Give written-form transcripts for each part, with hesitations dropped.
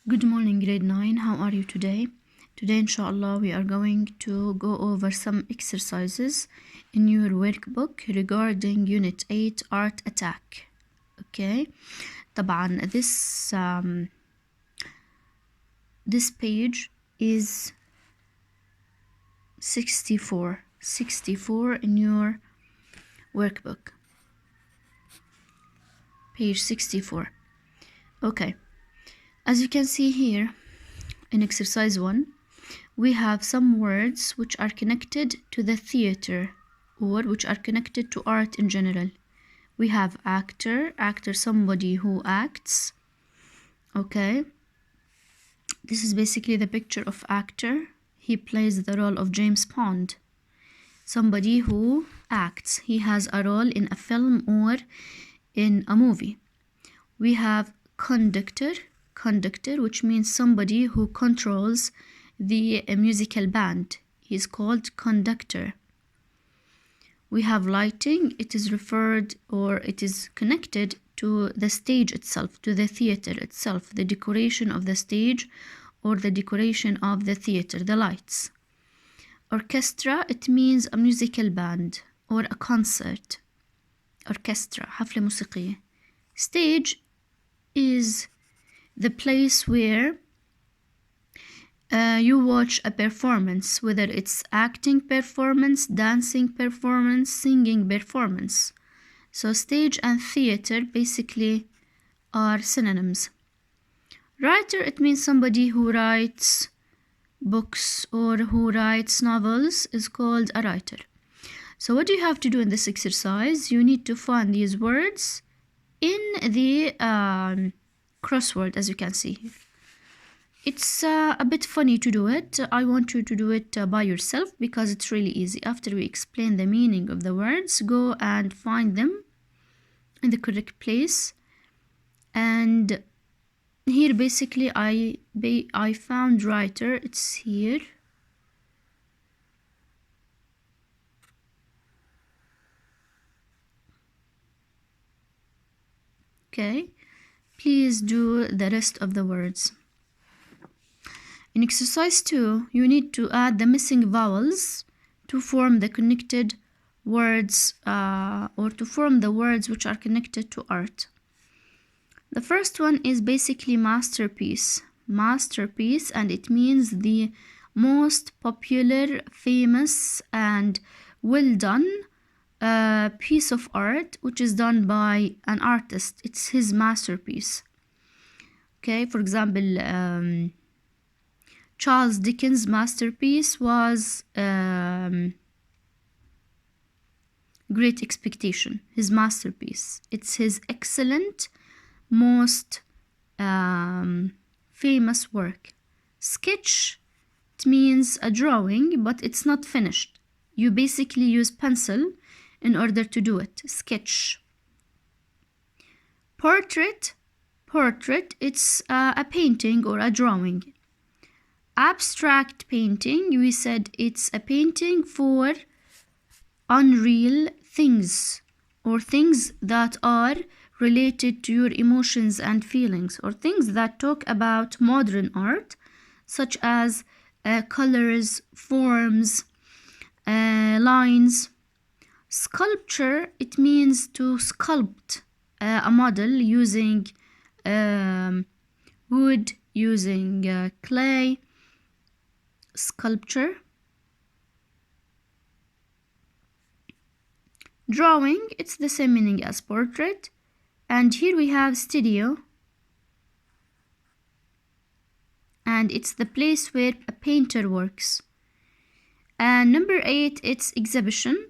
Good morning, grade 9. How are you today? Today, inshallah, we are going to go over some exercises in your workbook regarding Unit 8 Art Attack. Okay? طبعا this page is 64 in your workbook. Page 64. Okay. As you can see here in exercise 1, we have some words which are connected to the theater or which are connected to art in general. We have actor, somebody who acts. Okay. This is basically the picture of actor. He plays the role of James Bond. Somebody who acts. He has a role in a film or in a movie. We have conductor, which means somebody who controls the musical band. He is called conductor. We have lighting. It is referred or it is connected to the stage itself, to the theater itself, the decoration of the stage or the decoration of the theater, the lights. Orchestra, it means a musical band or a concert. Orchestra, حفلة موسيقية. Stage is the place where you watch a performance, whether it's acting performance, dancing performance, singing performance. So stage and theater basically are synonyms. Writer, it means somebody who writes books or who writes novels is called a writer. So what do you have to do in this exercise? You need to find these words in the crossword, as you can see here. It's a bit funny to do it. I want you to do it by yourself because it's really easy. After we explain the meaning of the words, go and find them in the correct place. And here basically I found writer. It's here. Okay, please do the rest of the words. In exercise 2, you need to add the missing vowels to form the connected words or to form the words which are connected to art. The first one is basically masterpiece. Masterpiece, and it means the most popular, famous, and well done piece of art which is done by an artist. It's his masterpiece. Okay, for example, Charles Dickens' masterpiece was Great Expectation, his masterpiece. It's his excellent, most famous work. Sketch, it means a drawing, but it's not finished. You basically use pencil in order to do it. Sketch. Portrait, it's a painting or a drawing. Abstract painting, we said it's a painting for unreal things or things that are related to your emotions and feelings or things that talk about modern art such as colors, forms, lines. Sculpture, it means to sculpt a model using wood, using clay. Sculpture. Drawing, it's the same meaning as portrait. And here we have studio. And it's the place where a painter works. And number 8, it's exhibition.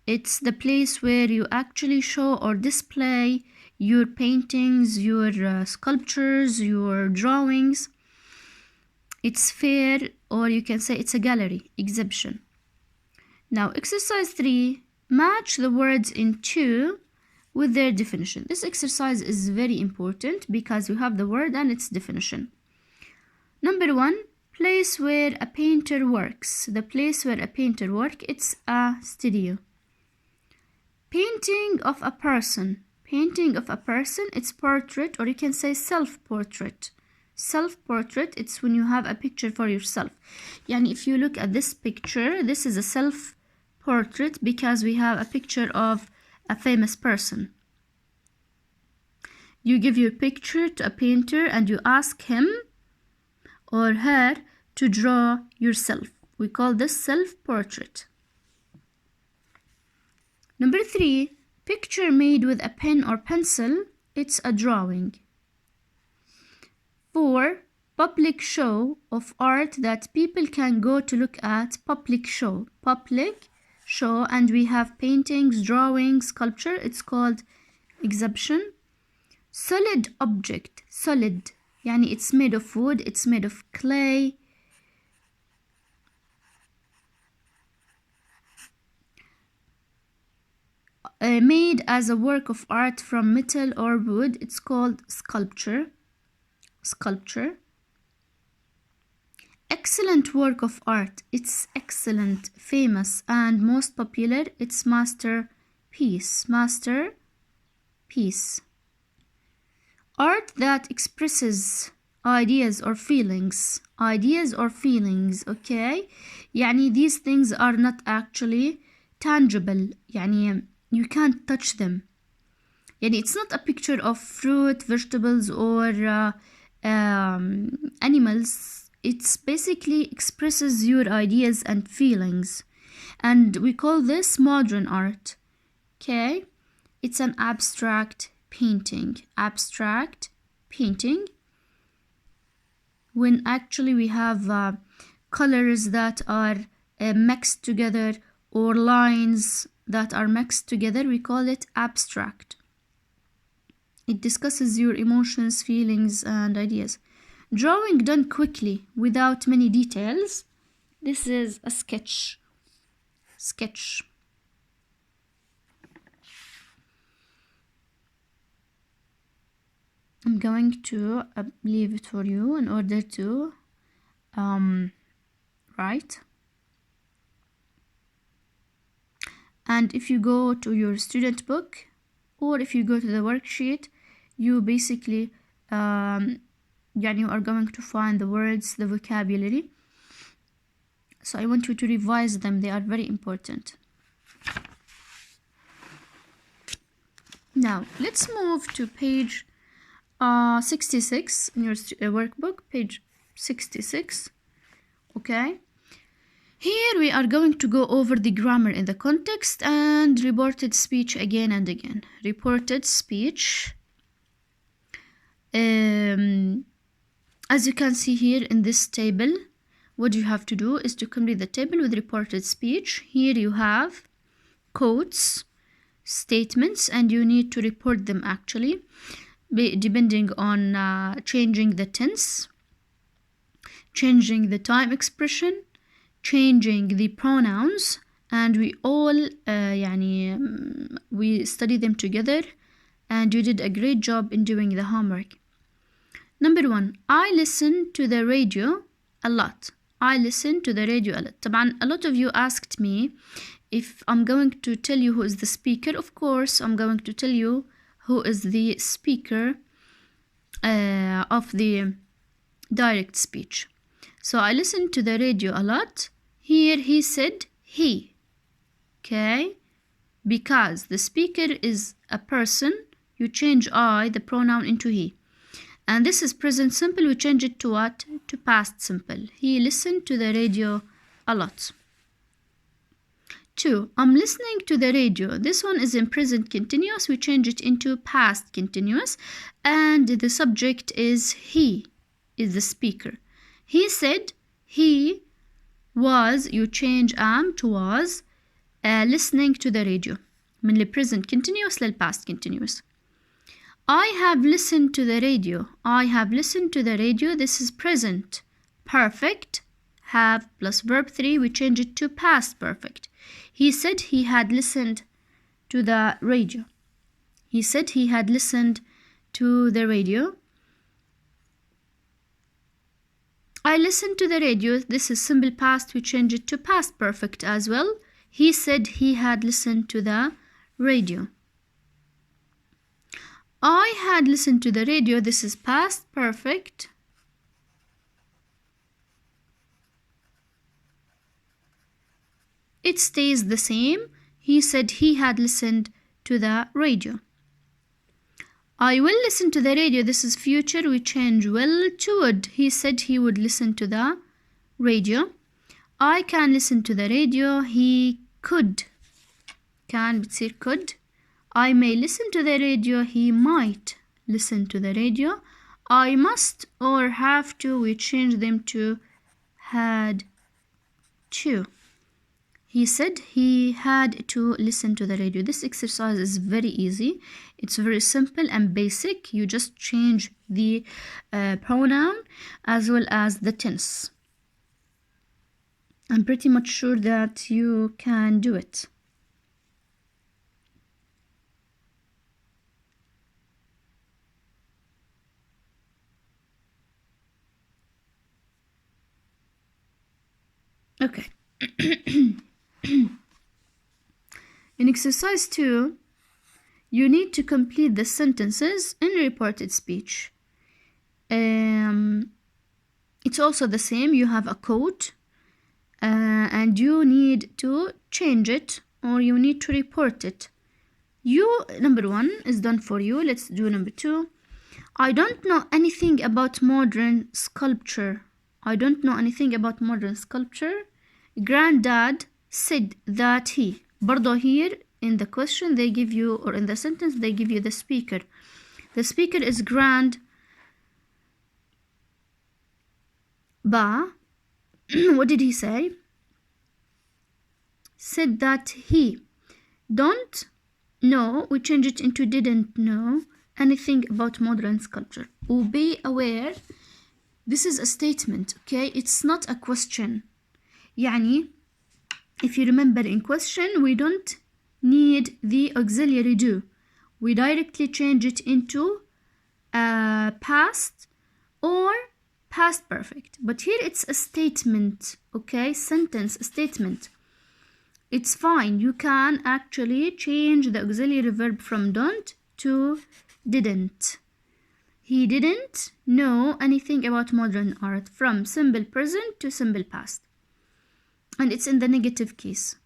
It's the place where you actually show or display your paintings, your sculptures, your drawings. It's fair, or you can say it's a gallery, exhibition. Now, exercise 3, match the words in 2 with their definition. This exercise is very important because you have the word and its definition. Number 1, place where a painter works. The place where a painter works, it's a studio. Painting of a person. It's portrait, or you can say self-portrait. Self-portrait, it's when you have a picture for yourself. Yani if you look at this picture, this is a self-portrait because we have a picture of a famous person. You give your picture to a painter and you ask him or her to draw yourself. We call this self-portrait. Number 3, picture made with a pen or pencil, it's a drawing. 4, public show of art that people can go to look at. Public show, and we have paintings, drawings, sculpture, it's called exhibition. Solid object, solid, yani it's made of wood, it's made of clay. Made as a work of art from metal or wood, it's called sculpture. Excellent work of art, it's excellent, famous, and most popular, it's masterpiece. Art that expresses ideas or feelings, okay? يعني these things are not actually tangible, يعني you can't touch them. يعني it's not a picture of fruit, vegetables, or animals. It's basically expresses your ideas and feelings. And we call this modern art, okay? It's an abstract painting. When actually we have colors that are mixed together or lines that are mixed together, we call it abstract. It discusses your emotions, feelings, and ideas. Drawing done quickly without many details. This is a sketch. I'm going to leave it for you in order to write. And if you go to your student book or if you go to the worksheet, you basically you are going to find the words, the vocabulary. So I want you to revise them. They are very important. Now let's move to page 66 in your workbook, page 66. Okay. Here we are going to go over the grammar in the context and reported speech again and again. Reported speech. As you can see here in this table, what you have to do is to complete the table with reported speech. Here you have quotes, statements, and you need to report them actually, depending on changing the tense, changing the time expression, changing the pronouns, and we all we study them together, and you did a great job in doing the homework. Number 1, I listen to the radio a lot. طبعا a lot of you asked me if I'm going to tell you who is the speaker. Of course I'm going to tell you who is the speaker of the direct speech. So I listen to the radio a lot. Here he said he, okay? Because the speaker is a person, you change I, the pronoun, into he. And this is present simple, we change it to what? To past simple. He listened to the radio a lot. 2, I'm listening to the radio. This one is in present continuous, we change it into past continuous. And the subject is he, is the speaker. He said he was, you change am to was, listening to the radio. من present continuous لل past continuous. I have listened to the radio. This is present perfect. Have plus verb 3, we change it to past perfect. He said he had listened to the radio. I listened to the radio. This is simple past, we change it to past perfect as well. He said he had listened to the radio. I had listened to the radio. This is past perfect. it stays the same. He said he had listened to the radio. I will listen to the radio. This is future. We change will to would. He said he would listen to the radio. I can listen to the radio. He could. كان بتصير could. I may listen to the radio. He might listen to the radio. I must or have to. We change them to had to. He said he had to listen to the radio. This exercise is very easy. It's very simple and basic. You just change the pronoun as well as the tense. I'm pretty much sure that you can do it. Okay. In exercise 2, you need to complete the sentences in reported speech. It's also the same. You have a quote and you need to change it or you need to report it. Number 1 is done for you. Let's do number 2. I don't know anything about modern sculpture. I don't know anything about modern sculpture. Granddad said that he. برضو here in the question they give you, or in the sentence they give you the speaker. The speaker is Grand Ba. What did he say? Said that he. Don't know, we change it into didn't know anything about modern sculpture. Be aware, this is a statement, okay? It's not a question. يعني, if you remember in question, we don't need the auxiliary do. We directly change it into past or past perfect. But here it's a statement, okay? Sentence, statement. It's fine. You can actually change the auxiliary verb from don't to didn't. He didn't know anything about modern art, from simple present to simple past. And it's in the negative case.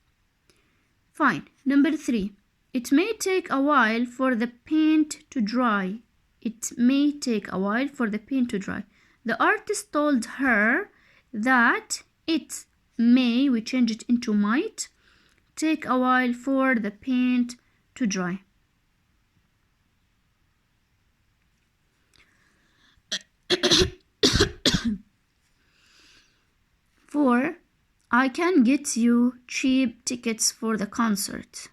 Fine. Number 3. It may take a while for the paint to dry. It may take a while for the paint to dry. The artist told her that it may, we change it into might, take a while for the paint to dry. Four, I can get you cheap tickets for the concert.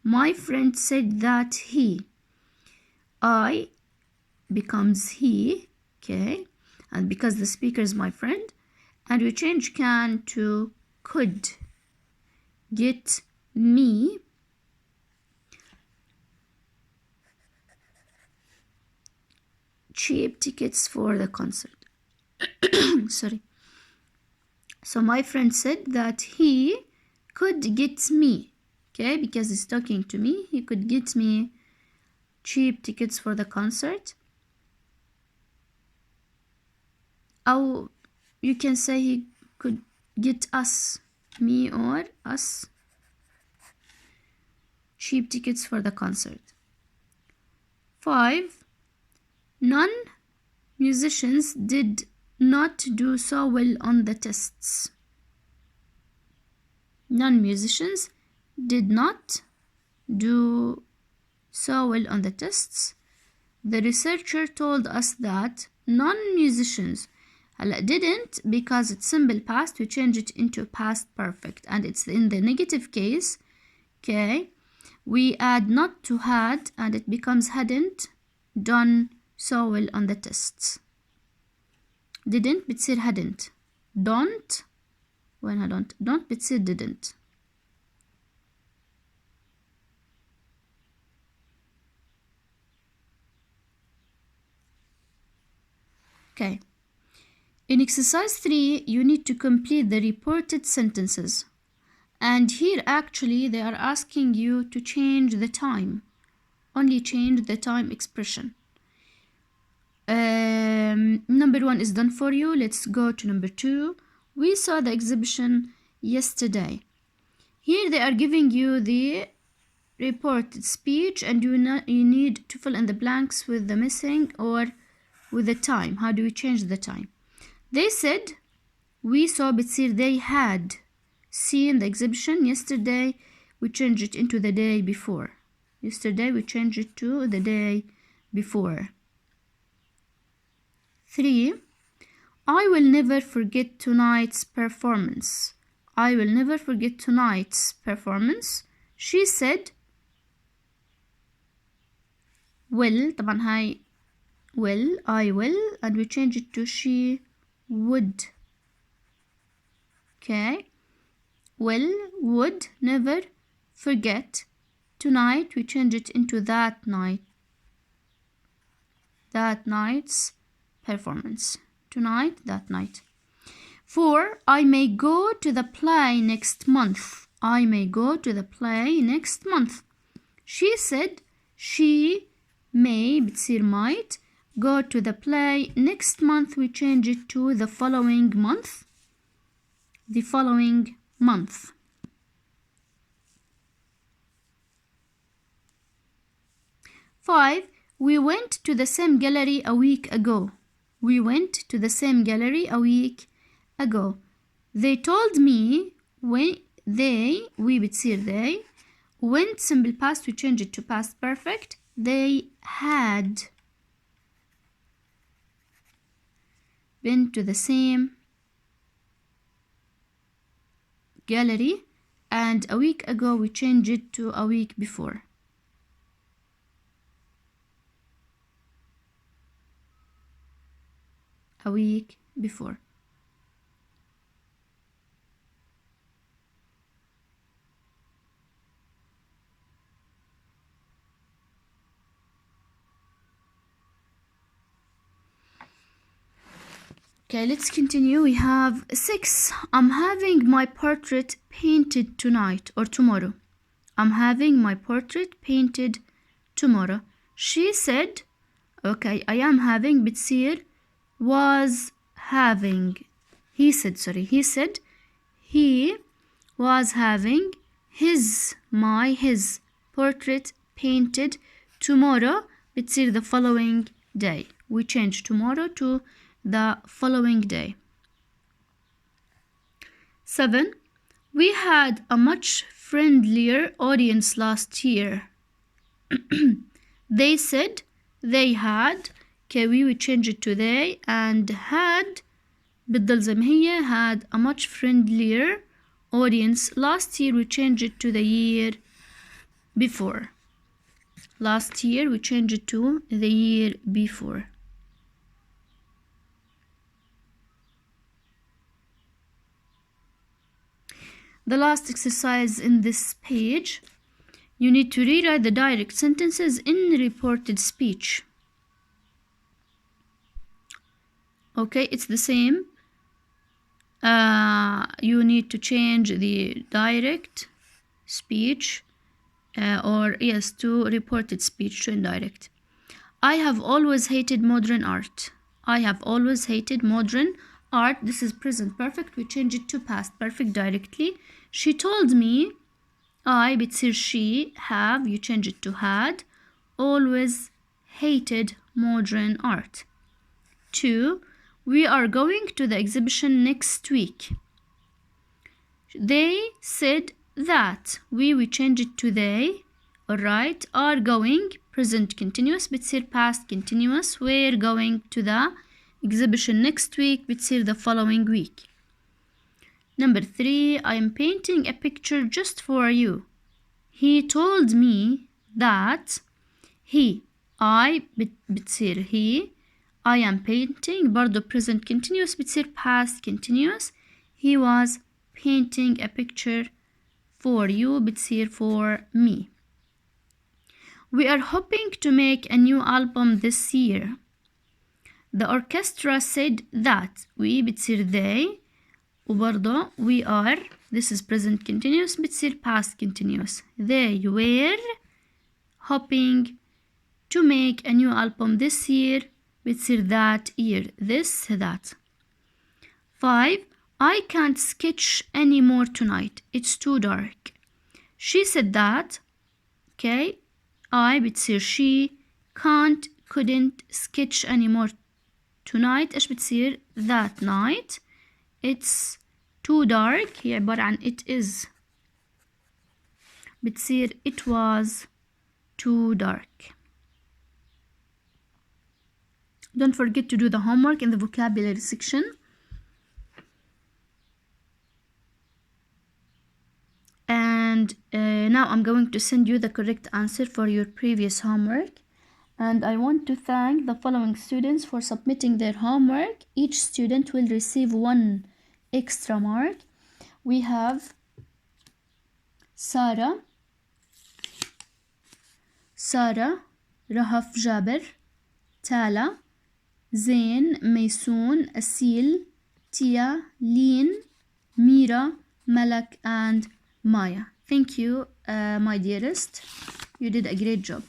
My friend said that he. I becomes he, okay? And because the speaker is my friend, and we change can to could. Get me cheap tickets for the concert. Sorry. So my friend said that he could get me, okay, because he's talking to me, he could get me cheap tickets for the concert. Or you can say he could get us, me or us, cheap tickets for the concert. 5. Non-musicians did not do so well on the tests. Non-musicians did not do so well on the tests. The researcher told us that non-musicians didn't, because it's simple past, we change it into past perfect, and it's in the negative case, okay? We add not to had, and it becomes hadn't done so well on the tests. Didn't بتصير hadn't. Don't when don't بتصير didn't. Okay. In exercise 3, you need to complete the reported sentences. And here actually they are asking you to change the time. Only change the time expression. Number 1 is done for you. Let's go to number 2. We saw the exhibition yesterday. Here they are giving you the reported speech, and you need to fill in the blanks with the missing or with the time. How do we change the time? They said we saw بتصير they had seen the exhibition yesterday. We change it into the day before. Yesterday we change it to the day before. 3. I will never forget tonight's performance. I will never forget tonight's performance. She said will. طبعا هاي will. I will, and we change it to she would. Okay. Will, would, never forget. Tonight we change it into that night. That night's performance. Tonight, that night. 4. I may go to the play next month. I may go to the play next month. She said she may بتصير might go to the play next month. We change it to the following month. The following month. 5. We went to the same gallery a week ago. We went to the same gallery a week ago. They told me when we بتصير they. Went simple past, we change it to past perfect. They had been to the same gallery, and a week ago we change it to a week before. A week before. Okay, let's continue. We have 6. I'm having my portrait painted tonight or tomorrow. I'm having my portrait painted tomorrow. She said, okay, I am having بتصير was having. He said he was having his portrait painted tomorrow. بتصير the following day. We change tomorrow to the following day. 7. We had a much friendlier audience last year. They said they had. Okay, we change it to they, and had بتضل زي ما هي. Had a much friendlier audience last year. We change it to the year before. Last year we change it to the year before. The last exercise in this page, you need to rewrite the direct sentences in reported speech. Okay, it's the same. You need to change the direct speech to reported speech to indirect. I have always hated modern art. I have always hated modern art. This is present perfect. We change it to past perfect directly. She told me. I بتصير she. Have, you change it to had. Always hated modern art. 2. We are going to the exhibition next week. They said that. We change it to they. Alright. Are going, present continuous بتصير past continuous. We're going to the exhibition next week بتصير the following week. Number 3. I am painting a picture just for you. He told me that he. I بتصير he. I am painting برضو present continuous بتصير past continuous. He was painting a picture for you بتصير for me. We are hoping to make a new album this year. The orchestra said that. We بتصير they. وبرضو we are, this is present continuous بتصير past continuous. They were hoping to make a new album this year بتصير that year. This, that. 5. I can't sketch anymore tonight. It's too dark. She said that. Okay. I بتصير she can't couldn't sketch anymore tonight. إيش بتصير that night it's too dark. هي عبارة عن it is. بتصير it was too dark. Don't forget to do the homework in the vocabulary section. And now I'm going to send you the correct answer for your previous homework. And I want to thank the following students for submitting their homework. Each student will receive 1 extra mark. We have Sarah, Rahaf Jaber, Tala, Zain, Maysoon, Asil, Tia, Leen, Mira, Malak, and Maya. Thank you, my dearest. You did a great job.